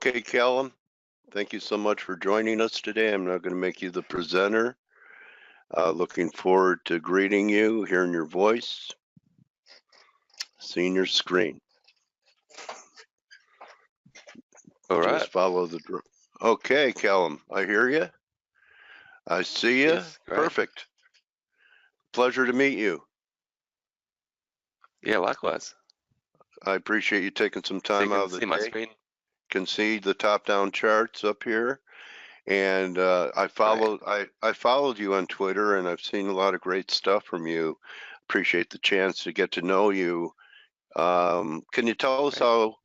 Okay, Callum, thank you so much for joining us today. I'm now going to make you the presenter. Looking forward to greeting you, hearing your voice, seeing your screen. All right. Just follow the. Okay, Callum, I hear you. I see you. Yes, great. Perfect. Pleasure to meet you. Yeah, likewise. I appreciate you taking some time out of the see my day. screen. Can see the top-down charts up here, and I followed you on Twitter, and I've seen a lot of great stuff from you. Appreciate the chance to get to know you. Can you tell us how,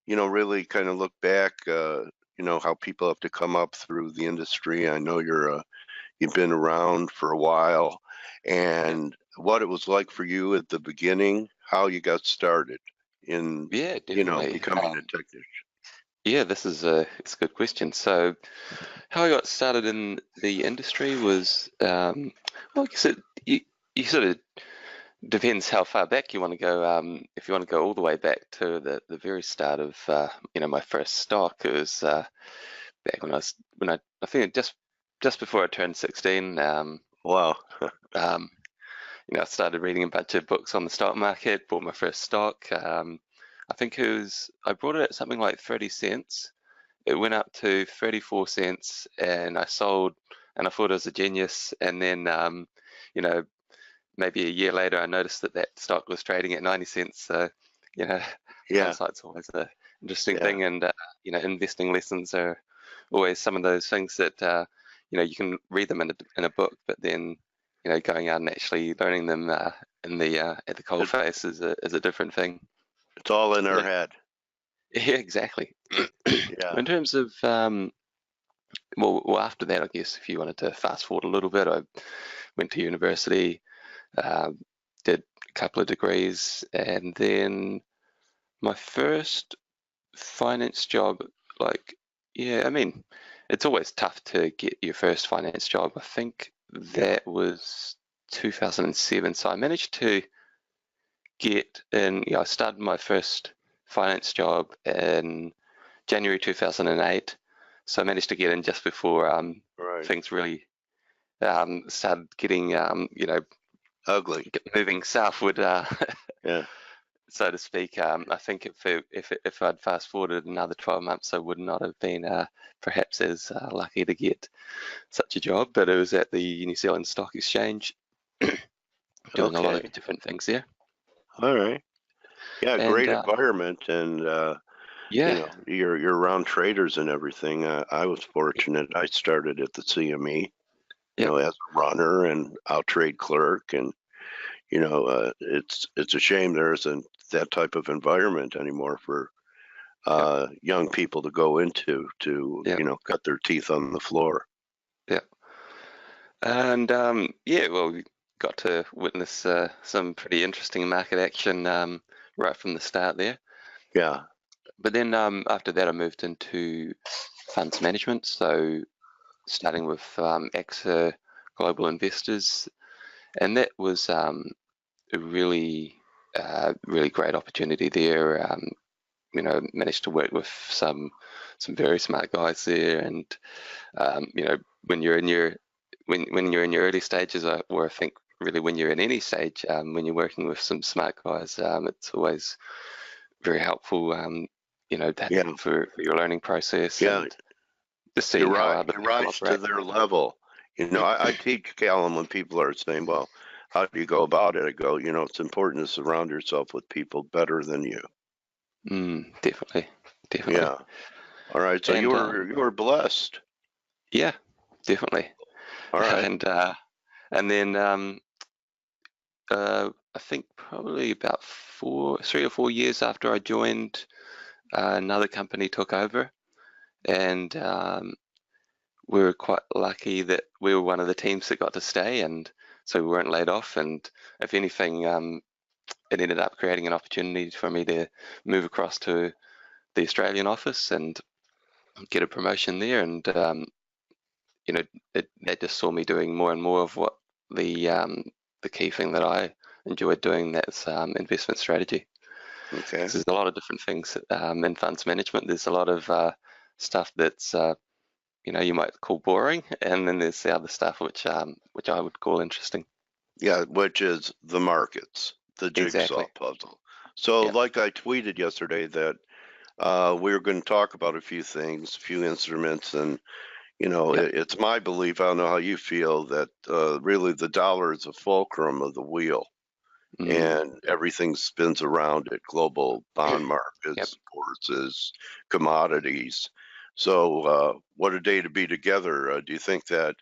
really kind of look back, how people have to come up through the industry? I know you've been around for a while, and what it was like for you at the beginning, how you got started in, Yeah, definitely. becoming a technician. Yeah, it's a good question. So, how I got started in the industry was, well, I guess you sort of depends how far back you want to go. If you want to go all the way back to the very start of, my first stock, it was back when I think just before I turned 16. Wow. I started reading a bunch of books on the stock market, bought my first stock. I think I bought it at something like 30 cents. It went up to 34 cents and I sold, and I thought I was a genius. And then, maybe a year later, I noticed that stock was trading at 90 cents. So, hindsight's always an interesting thing. And, investing lessons are always some of those things that, you can read them in a book, but then, going out and actually learning them at the cold face is a different thing. It's all in our head. Yeah, exactly. Yeah. In terms of, well, after that, I guess if you wanted to fast forward a little bit, I went to university, did a couple of degrees, and then my first finance job, it's always tough to get your first finance job. I think that was 2007. So I managed to get in, I started my first finance job in January 2008. So I managed to get in just before things really started getting, ugly, moving southward, yeah, so to speak. I think if I'd fast forwarded another 12 months, I would not have been perhaps as lucky to get such a job. But it was at the New Zealand Stock Exchange, doing a lot of different things there. All right. Yeah, great environment, and you're around traders and everything. I was fortunate. I started at the CME, as a runner and out trade clerk, and it's a shame there isn't that type of environment anymore for young people to go into to cut their teeth on the floor. Yeah, and well, we got to witness some pretty interesting market action right from the start there. Yeah. But then after that, I moved into funds management. So starting with AXA Global Investors, and that was a really great opportunity there. Managed to work with some very smart guys there, and when you're in your early stages, or I think really when you're in any stage, when you're working with some smart guys, it's always very helpful. For your learning process. Yeah, and just seeing how other you rise to their level. I teach Callum when people are saying, "Well, how do you go about it?" I go, it's important to surround yourself with people better than you. Definitely. Yeah. All right. So you were blessed. Yeah, definitely. All right. And then I think probably about 3 or 4 years after I joined, another company took over, and we were quite lucky that we were one of the teams that got to stay, and so we weren't laid off. And if anything, it ended up creating an opportunity for me to move across to the Australian office and get a promotion there. And they just saw me doing more and more of what the key thing that I enjoyed doing, that's investment strategy. Okay. There's a lot of different things in funds management. There's a lot of stuff that's you might call boring, and then there's the other stuff which I would call interesting. Yeah, which is the markets, the jigsaw puzzle. So like I tweeted yesterday that we were going to talk about a few things, a few instruments, and it's my belief, I don't know how you feel, that really the dollar is a fulcrum of the wheel. And everything spins around it: global bond markets, bourses, commodities. So what a day to be together. Do you think that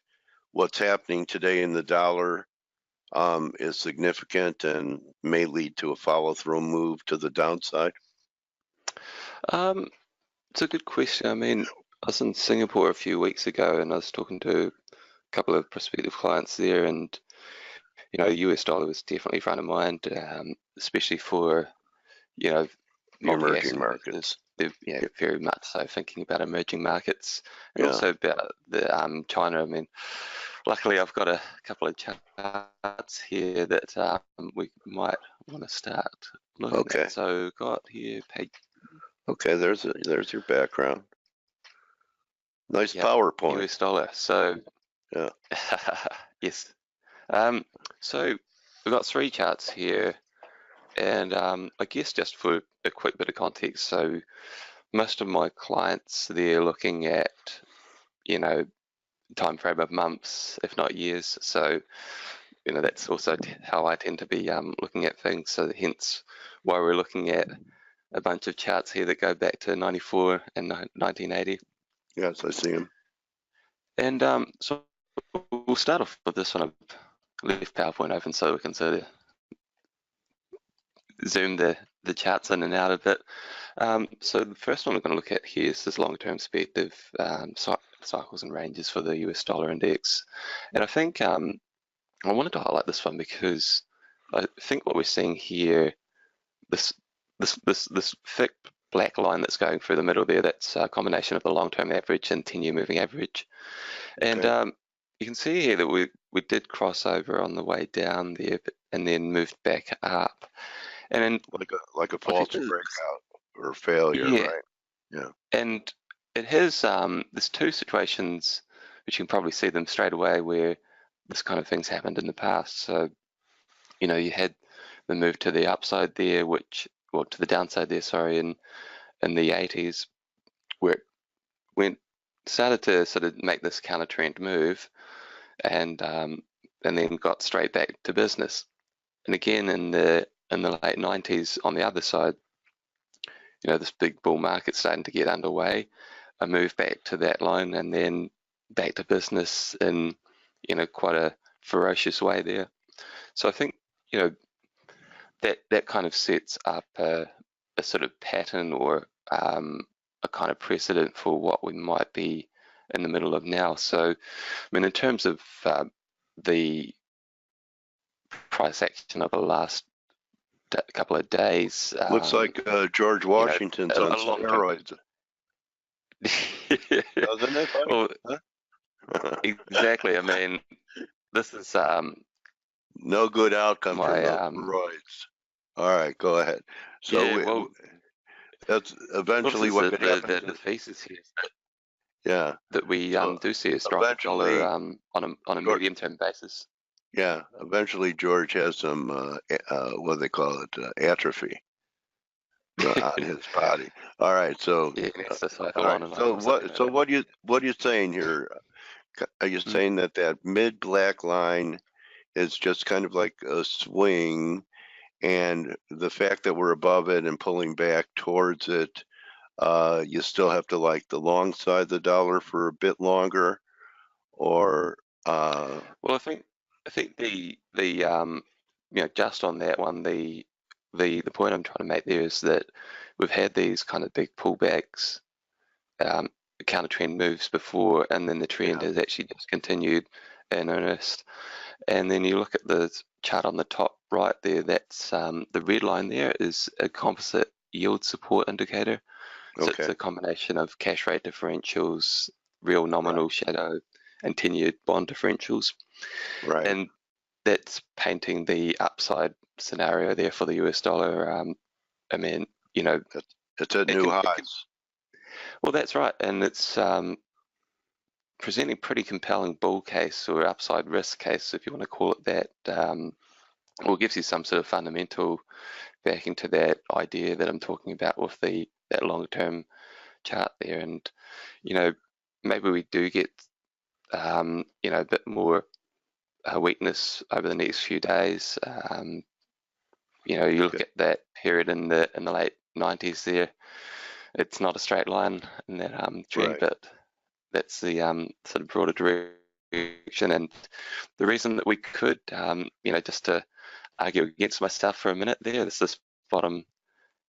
what's happening today in the dollar is significant and may lead to a follow-through move to the downside? It's a good question. I mean, I was in Singapore a few weeks ago, and I was talking to a couple of prospective clients there, and the US dollar was definitely front of mind, especially for Emerging markets. Very much so, thinking about emerging markets, and also about the China. I mean, luckily I've got a couple of charts here that we might want to start looking at. So got here page. Okay, there's your background. Nice PowerPoint. US dollar. So yeah. Yes. So we've got three charts here, and I guess just for a quick bit of context, so most of my clients, they're looking at time frame of months, if not years. So that's also how I tend to be looking at things. So hence why we're looking at a bunch of charts here that go back to 94 and 1980. Yes, I see them. And so we'll start off with this one. I've left PowerPoint open so we can sort of zoom the charts in and out a bit. So the first one we're going to look at here is this long-term perspective, cycles and ranges for the US dollar index. And I think I wanted to highlight this one because I think what we're seeing here, this thick black line that's going through the middle there, that's a combination of the long-term average and 10-year moving average. And you can see here that we did cross over on the way down there, and then moved back up. And then like a false breakout or failure, right? Yeah. And it has there's two situations which you can probably see them straight away where this kind of things happened in the past. So you had the move to the upside there, to the downside there, sorry, in the 80s, where it started to sort of make this counter trend move, and then got straight back to business. And again in the late 90s on the other side, this big bull market starting to get underway, a move back to that line and then back to business in quite a ferocious way there. So I think that kind of sets up a sort of pattern or a kind of precedent for what we might be in the middle of now. So I mean, in terms of the price action of the last couple of days, looks like George Washington's on steroids. Doesn't it? Well, exactly. I mean, this is no good outcome for steroids. All right, go ahead. So that's eventually what could happen. The thesis here is that we do see a strong dollar on a medium-term basis. Yeah, eventually George has some what do they call it, atrophy on his body. All right, so what are you saying here? Are you saying that mid black line is just kind of like a swing, and the fact that we're above it and pulling back towards it, you still have to like the long side of the dollar for a bit longer, or well, I think the just on that one, the point I'm trying to make there is that we've had these kind of big pullbacks, counter trend moves before, and then the trend has actually just continued in earnest. And then you look at the chart on the top right there, that's the red line there is a composite yield support indicator. So it's a combination of cash rate differentials, real nominal shadow, and 10-year bond differentials. Right. And that's painting the upside scenario there for the US dollar. I mean, it's at new highs. Well, that's right, and it's presenting pretty compelling bull case or upside risk case, if you want to call it that, or gives you some sort of fundamental backing to that idea that I'm talking about with that longer-term chart there. And maybe we do get a bit more weakness over the next few days. You look at that period in the late 90s there. It's not a straight line in that trend, Right. but that's the sort of broader direction. And the reason that we could, just to argue against myself for a minute there, this bottom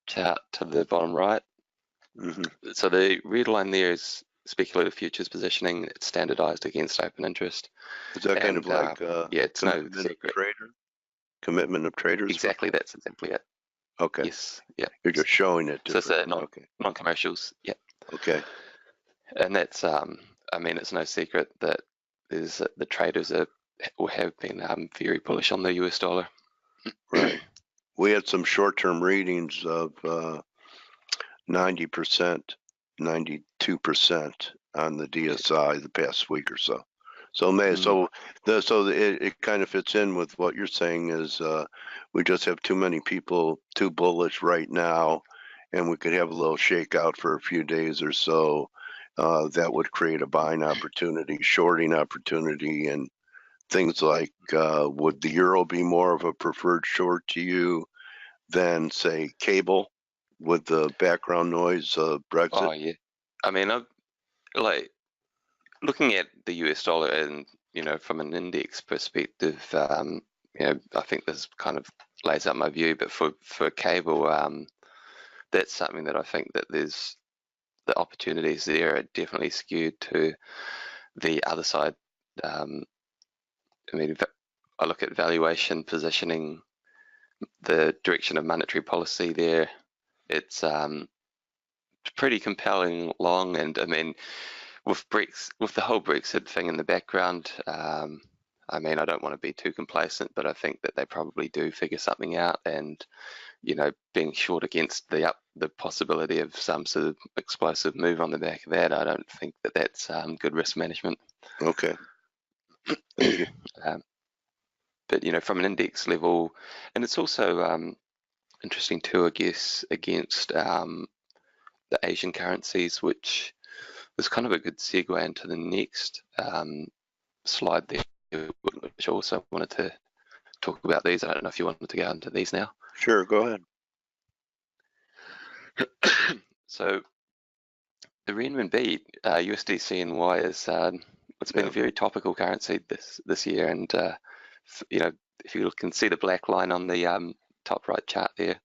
chart to the bottom right. Mm-hmm. So the red line there is speculative futures positioning. It's standardized against open interest. Is that kind of like it's no commitment of secret. trader? Commitment of traders? Exactly, that's exactly it. Okay. Yes, yeah. You're just showing it. So it's non-commercials, yeah. Okay. And that's, it's no secret that the traders have been very bullish on the US dollar. Right. We had some short-term readings of 90%, 92% on the DSI the past week or so. So it kind of fits in with what you're saying is we just have too many people too bullish right now, and we could have a little shakeout for a few days or so. That would create a buying opportunity, shorting opportunity, and things like would the euro be more of a preferred short to you than, say, cable with the background noise of Brexit? Oh, yeah. I mean, I'm like looking at the US dollar and, from an index perspective, I think this kind of lays out my view, but for cable, that's something that I think that there's the opportunities there are definitely skewed to the other side. I look at valuation, positioning, the direction of monetary policy there. It's pretty compelling long, and with the whole Brexit thing in the background, I don't want to be too complacent, but I think that they probably do figure something out, and being short against the possibility of some sort of explosive move on the back of that, I don't think that that's good risk management. Okay. Thank you. But from an index level, and it's also interesting too, I guess, against the Asian currencies, which is kind of a good segue into the next slide there, which I also wanted to talk about these. I don't know if you wanted to go into these now. Sure, go ahead. So the renminbi, USD CNY is it's been a very topical currency this year, and if you can see the black line on the top right chart there,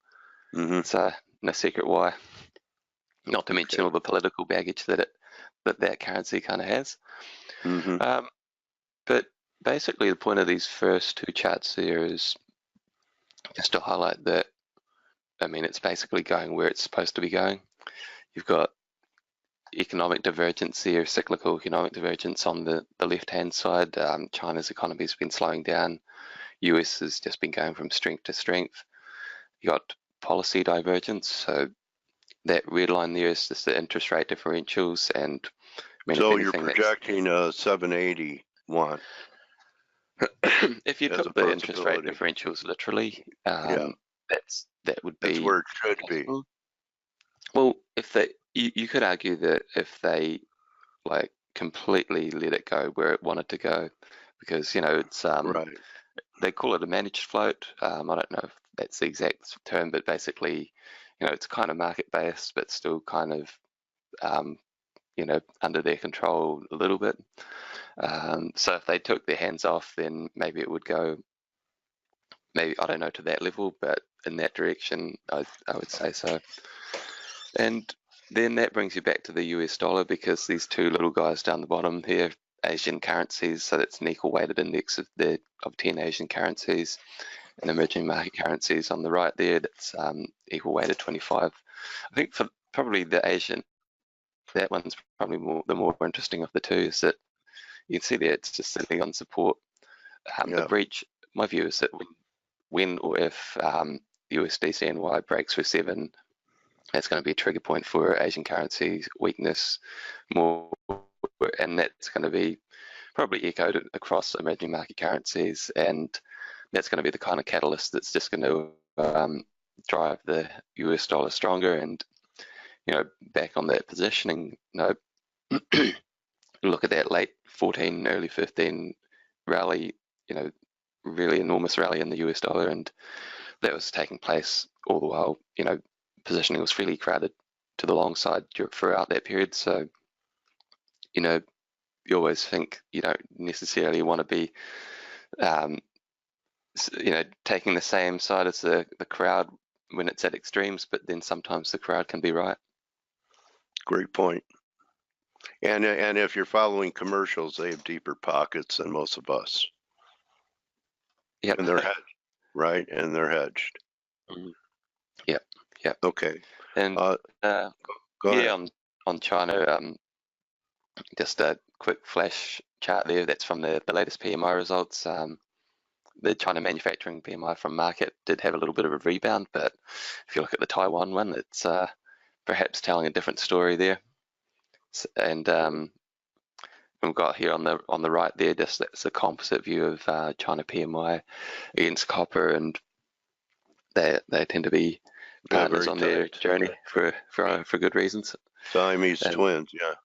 it's no secret why. Not to mention all the political baggage that currency kind of has. But basically, the point of these first two charts there is just to highlight that, it's basically going where it's supposed to be going. You've got economic divergence here, cyclical economic divergence on the left-hand side. China's economy has been slowing down. US has just been going from strength to strength. You got policy divergence, so that red line there is just the interest rate differentials, and so you're projecting a 781. If you took the interest rate differentials literally, that would be where it should be. Well, you could argue that if they completely let it go where it wanted to go, because it's right. They call it a managed float. I don't know if that's the exact term, but basically, it's kind of market based, but still kind of under their control a little bit. So if they took their hands off, then maybe it would go, maybe, I don't know, to that level, but in that direction, I would say so. And then that brings you back to the US dollar, because these two little guys down the bottom here, Asian currencies, so that's an equal weighted index of 10 Asian currencies, and emerging market currencies on the right there, that's equal weighted 25. I think for probably the Asian, that one's probably the more interesting of the two, is that you can see there it's just sitting on support. The breach, my view is that when or if USD CNY breaks for 7, That's going to be a trigger point for Asian currencies weakness more, and that's going to be probably echoed across emerging market currencies, and that's going to be the kind of catalyst that's just going to drive the US dollar stronger. And back on that positioning, look at that late 14, early 15 rally, really enormous rally in the US dollar, and that was taking place all the while, positioning was fairly crowded to the long side throughout that period. So, you always think you don't necessarily want to be, taking the same side as the crowd when it's at extremes, but then sometimes the crowd can be right. Great point. And if you're following commercials, they have deeper pockets than most of us. Yep. And they're hedged, right? And they're hedged. Yep. Yep. Okay. And go ahead. On China, just a quick flash chart there. That's from the latest PMI results. The China manufacturing PMI from market did have a little bit of a rebound, but if you look at the Taiwan one, it's perhaps telling a different story there. And we've got here on the right there, just that's a composite view of China PMI against copper, and they tend to be partners on their journey for good reasons. Siamese twins, yeah.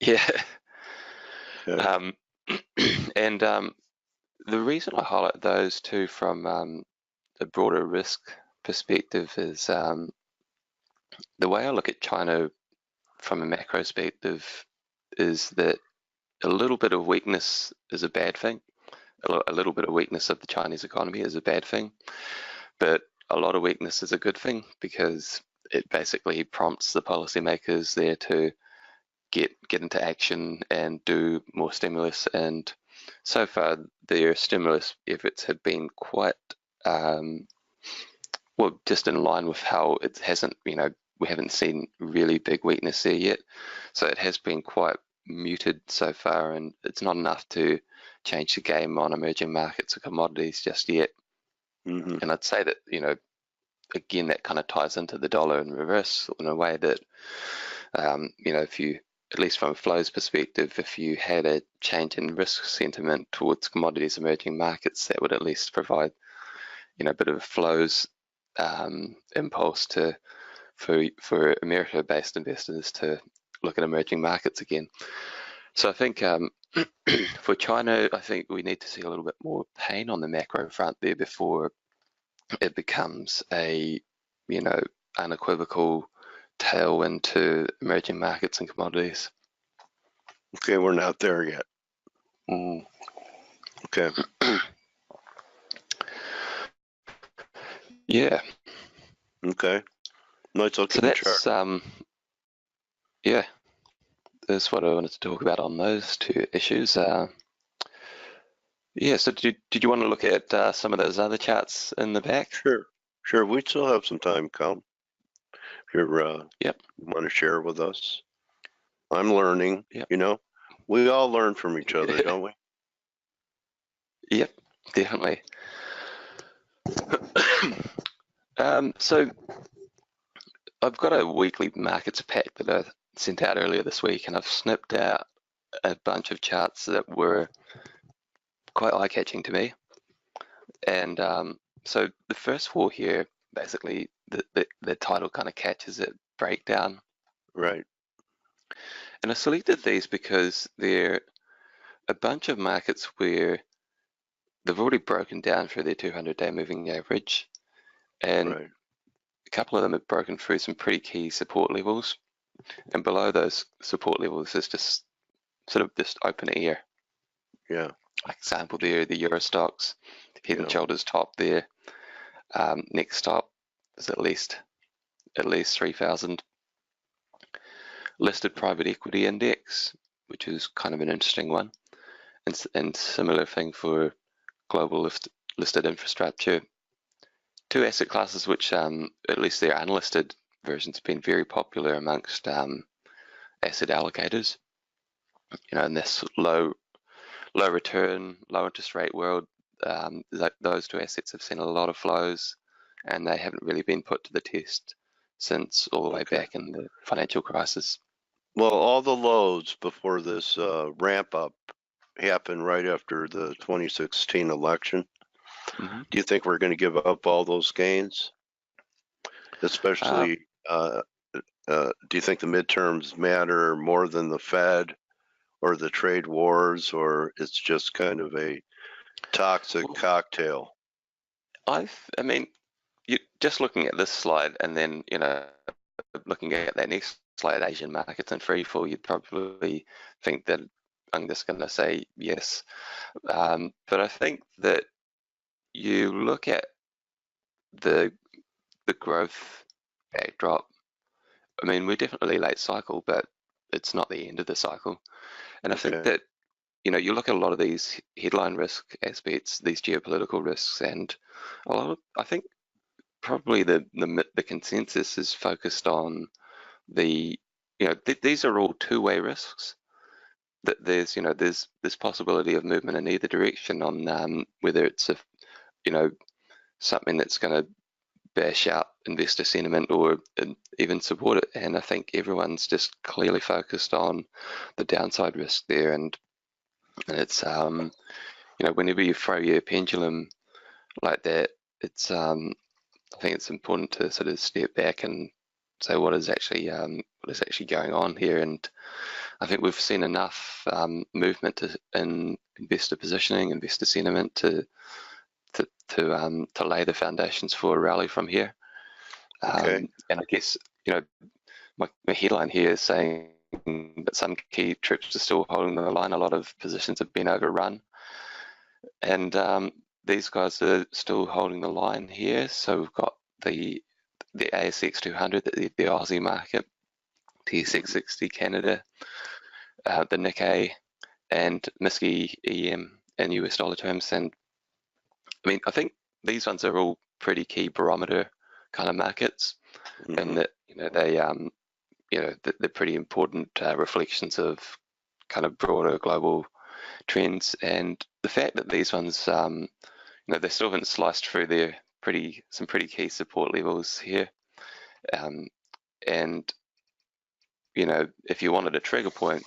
Yeah. Okay. And the reason I highlight those two from a broader risk perspective is the way I look at China from a macro perspective is that a little bit of weakness is a bad thing. A little bit of weakness of the Chinese economy is a bad thing, but a lot of weakness is a good thing because it basically prompts the policymakers there to get into action and do more stimulus. And so far, their stimulus efforts have been quite, just in line with how it hasn't, we haven't seen really big weakness there yet. So it has been quite muted so far, and it's not enough to change the game on emerging markets or commodities just yet. Mm-hmm. And I'd say that, again, that kind of ties into the dollar in reverse in a way that, if you, at least from a flows perspective, if you had a change in risk sentiment towards commodities emerging markets, that would at least provide, a bit of flows impulse for America-based investors to look at emerging markets again. So I think for China, I think we need to see a little bit more pain on the macro front there before it becomes a, unequivocal tailwind to emerging markets and commodities. Okay, we're not there yet. Okay. Yeah. Okay. Nice looking chart. Yeah, that's what I wanted to talk about on those two issues. Yeah, so did you want to look at some of those other charts in the back? Sure. We still have some time, Callum. If you're, yep. you want to share with us. I'm learning, yep. We all learn from each other, don't we? Yep, definitely. So I've got a weekly markets pack that I sent out earlier this week, and I've snipped out a bunch of charts that were quite eye-catching to me. And so the first four here, basically, the title kind of catches it, breakdown. Right. And I selected these because they're a bunch of markets where they've already broken down through their 200-day moving average, and a couple of them have broken through some pretty key support levels, and below those support levels is just sort of just open air. Yeah. Like example there, the Euro stocks, head and shoulders top there. Next top is at least 3,000. Listed private equity index, which is kind of an interesting one, and similar thing for global listed infrastructure. Two asset classes which, at least their unlisted versions, have been very popular amongst asset allocators. In this low return, low interest rate world, those two assets have seen a lot of flows, and they haven't really been put to the test since all the way Okay. back in the financial crisis. Well, all the lows before this ramp up happened right after the 2016 election. Mm-hmm. Do you think we're going to give up all those gains? Especially, do you think the midterms matter more than the Fed or the trade wars, or it's just kind of a toxic Well, cocktail? I mean, you just looking at this slide and then, looking at that next slide, Asian markets and free fall, you'd probably think that I'm just going to say yes. But I think that you look at the growth backdrop. I mean, we're definitely late cycle, but it's not the end of the cycle. And I think Okay. that, you look at a lot of these headline risk aspects, these geopolitical risks, and I think probably the consensus is focused on these are all two-way risks. That there's this possibility of movement in either direction on whether it's something that's going to bash out investor sentiment or even support it. And I think everyone's just clearly focused on the downside risk there. And it's whenever you throw your pendulum like that, it's I think it's important to sort of step back and say what is actually going on here. And I think we've seen enough movement in investor positioning, investor sentiment to lay the foundations for a rally from here. Okay. And I guess my headline here is saying that some key trips are still holding the line. A lot of positions have been overrun, and these guys are still holding the line here. So we've got the ASX 200, the Aussie market, TSX 60 Canada, the Nikkei, and MSCI EM in US dollar terms. And I mean, I think these ones are all pretty key barometer kind of markets, and that they're pretty important reflections of kind of broader global trends. And the fact that these ones, they still haven't sliced through their some pretty key support levels here. And if you wanted a trigger point,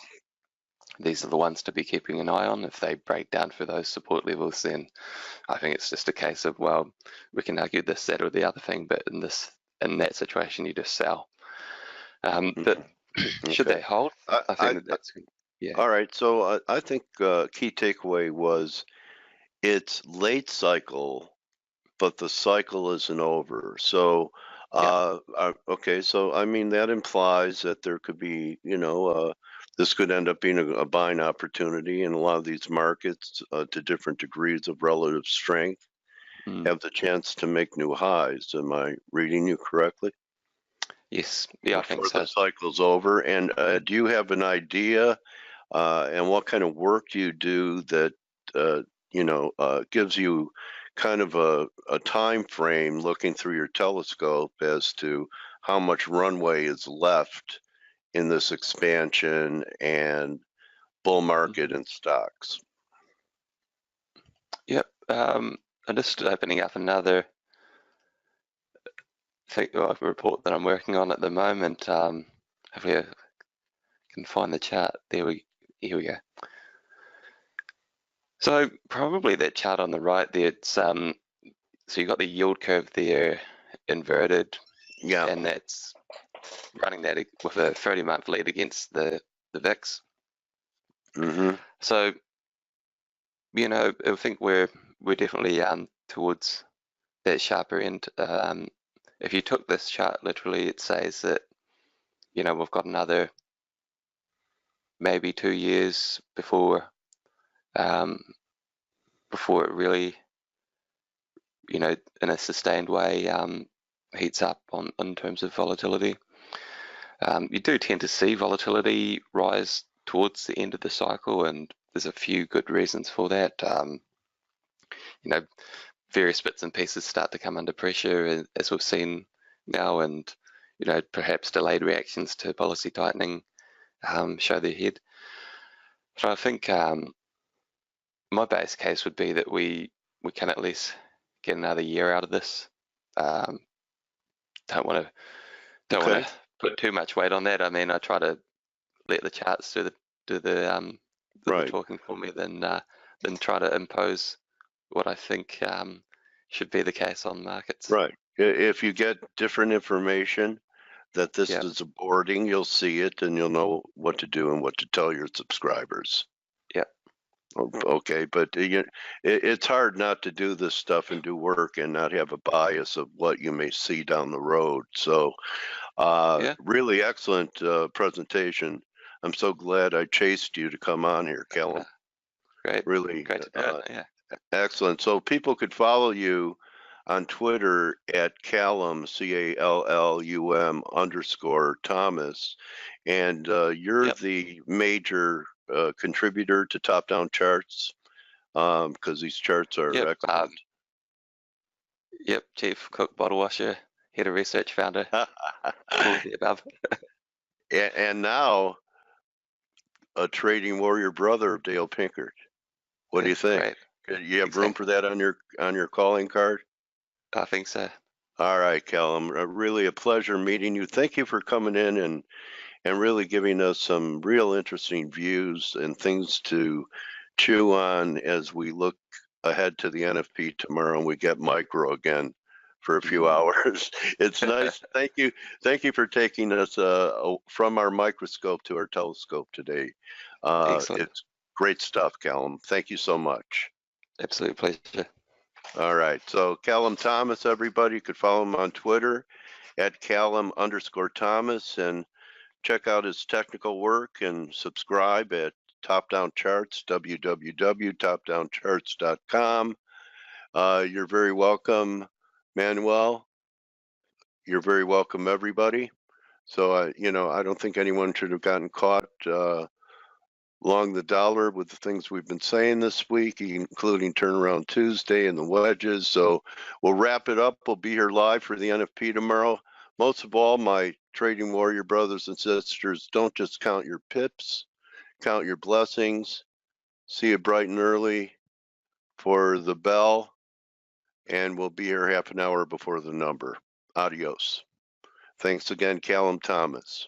these are the ones to be keeping an eye on. If they break down for those support levels, then I think it's just a case of, well, we can argue this, that, or the other thing, but in that situation, you just sell. But should they hold? I think that's yeah. All right. So I think key takeaway was it's late cycle, but the cycle isn't over. So, okay. So, I mean, that implies that there could be, this could end up being a buying opportunity in a lot of these markets to different degrees of relative strength, have the chance to make new highs. Am I reading you correctly? Yes. Yeah, I think Before so. the cycle's over. And do you have an idea and what kind of work you do that gives you kind of a time frame looking through your telescope as to how much runway is left in this expansion and bull market in stocks? Yep. I'm just opening up another report that I'm working on at the moment. Hopefully I can find the chart. Here we go. So probably that chart on the right there, it's so you got the yield curve there inverted, Yeah. and that's running that with a 30-month lead against the VIX. So I think we're definitely towards that sharper end. If you took this chart literally, it says that we've got another maybe 2 years before it really in a sustained way heats up in terms of volatility. You do tend to see volatility rise towards the end of the cycle, and there's a few good reasons for that. Various bits and pieces start to come under pressure, as we've seen now, and perhaps delayed reactions to policy tightening show their head. So I think my base case would be that we can at least get another year out of this. Don't want to Don't want Okay. to put too much weight on that. I mean, I try to let the charts do the Right. talking for me than try to impose what I think should be the case on markets. Right. If you get different information that this Yeah, is a boarding, you'll see it and you'll know what to do and what to tell your subscribers. yeah, Okay, but it's hard not to do this stuff and do work and not have a bias of what you may see down the road. So, yeah. really excellent presentation. I'm so glad I chased you to come on here, Callum. Great, Really great to do it. Yeah, excellent. So people could follow you on Twitter at Callum, CALLUM _Thomas, and you're yep, the major contributor to top-down charts because these charts are yep, excellent. yep. Chief cook, bottle washer, head of research, founder, all of the above. And now a trading warrior brother of Dale Pinkert. What do you think? Great. You have room for that on your calling card? I think so. All right, Callum. Really a pleasure meeting you. Thank you for coming in and really giving us some real interesting views and things to chew on as we look ahead to the NFP tomorrow and we get micro again for a few hours. It's nice. Thank you for taking us from our microscope to our telescope today. Excellent. It's great stuff, Callum. Thank you so much. Absolute pleasure. All right. So Callum Thomas, everybody, you could follow him on Twitter at Callum _Thomas and check out his technical work and subscribe at Top Down Charts, www.topdowncharts.com. You're very welcome, Manuel. You're very welcome, everybody. So, I don't think anyone should have gotten caught along the dollar with the things we've been saying this week, including Turnaround Tuesday and the wedges. So we'll wrap it up. We'll be here live for the NFP tomorrow. Most of all, my trading warrior brothers and sisters, don't just count your pips, count your blessings. See you bright and early for the bell, and we'll be here half an hour before the number. Adios. Thanks again, Callum Thomas.